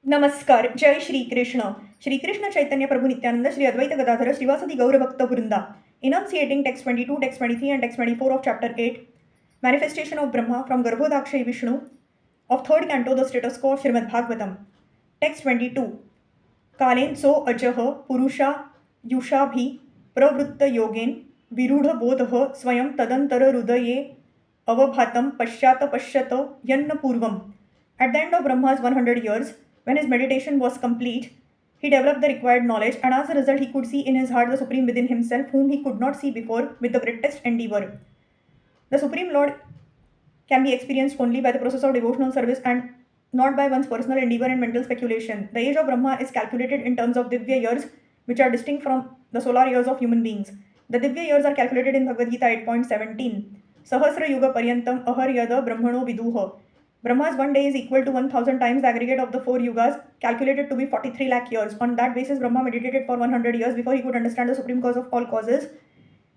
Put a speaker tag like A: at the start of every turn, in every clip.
A: नमस्कार. जय श्रीकृष्ण. श्रीकृष्ण चैतन्य प्रभु नित्यानंद श्री अद्वैत गदाधर श्रीवासदि गौरभक्त वृंदा. Enunciating text 22, text 23 and text 24 of chapter 8. Manifestation of Brahma from Garbhodakshay Vishnu of third canto the status quo of Srimad Bhagavatam. Text 22. कालेन सो अजः पुरुषा युषाभि प्रवृत्त योगेन विरूढ बोधः स्वयं तदंतर हृदये अवभातं पश्चात पश्यत यन्न पूर्वम. At the end of Brahma's 100 years, when his meditation was complete, he developed the required knowledge, and as a result, he could see in his heart the Supreme within himself, whom he could not see before with the greatest endeavor. The Supreme Lord can be experienced only by the process of devotional service and not by one's personal endeavor and mental speculation. The age of Brahma is calculated in terms of Divya years, which are distinct from the solar years of human beings. The Divya years are calculated in Bhagavad Gita 8.17. Sahasra Yuga Paryantam Ahar Yada Brahmano Viduha. Brahma's one day is equal to 1000 times the aggregate of the 4 yugas, calculated to be 43 lakh years. On that basis, Brahma meditated for 100 years before he could understand the supreme cause of all causes.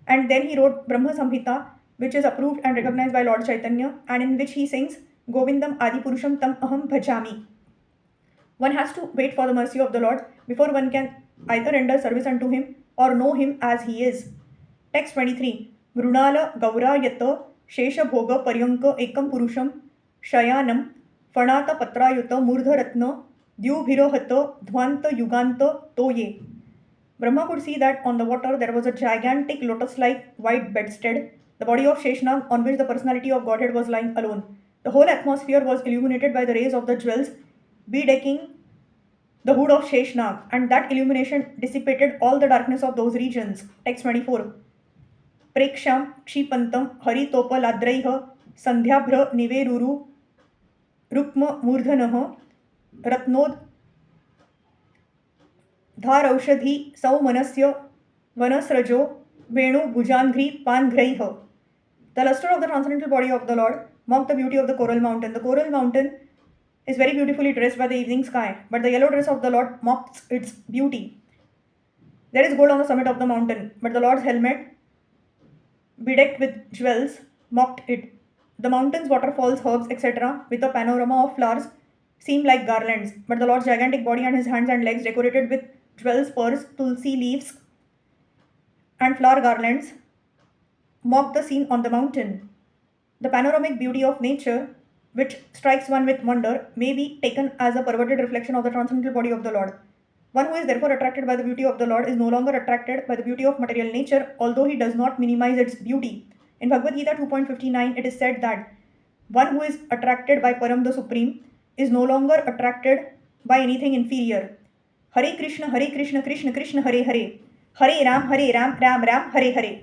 A: And then he wrote Brahma Samhita, which is approved and recognized by Lord Chaitanya, and in which he sings Govindam Adi Purusham Tam Aham Bhajami. One has to wait for the mercy of the Lord before one can either render service unto him or know him as he is. Text 23. Vrunala Gaura Yata Shesha Bhoga Paryanka Ekam Purusham शयानम फणात पत्रायुत मूर्धरत्न द्युभिरोहत ध्वांत युगांत तोये. Brahma could see that on the water there was a gigantic lotus-like white bedstead, the body of Sheshnag, on which the personality of Godhead was lying alone. The whole atmosphere was illuminated by the rays of the jewels bedecking the hood of Sheshnag, and that illumination dissipated all the darkness of those regions. Text 24. Preksham Kshipantam Haritopaladraiha Sandhyabhra Niveruru रुक्म मूर्धनः रत्नोद धारौषधि सौमनस्य वनस्रजो Venu भुजांघ्रि पानघ्रैः. The luster of the transcendental body of the Lord mocked the beauty of the coral mountain. The coral mountain is very beautifully dressed by the evening sky, but the yellow dress of the Lord mocks its beauty. There is gold on the summit of the mountain, but the Lord's helmet, bedecked with jewels, mocked it. The mountains, waterfalls, herbs, etc., with a panorama of flowers, seem like garlands, but the Lord's gigantic body and his hands and legs, decorated with jewels, pearls, tulsi leaves, and flower garlands, mock the scene on the mountain. The panoramic beauty of nature, which strikes one with wonder, may be taken as a perverted reflection of the transcendental body of the Lord. One who is therefore attracted by the beauty of the Lord is no longer attracted by the beauty of material nature, although he does not minimize its beauty. In Bhagavad Gita 2.59, it is said that one who is attracted by Param the Supreme is no longer attracted by anything inferior. Hare Krishna, Krishna Krishna, Hare Hare. Hare Ram, Ram Ram, Hare Hare.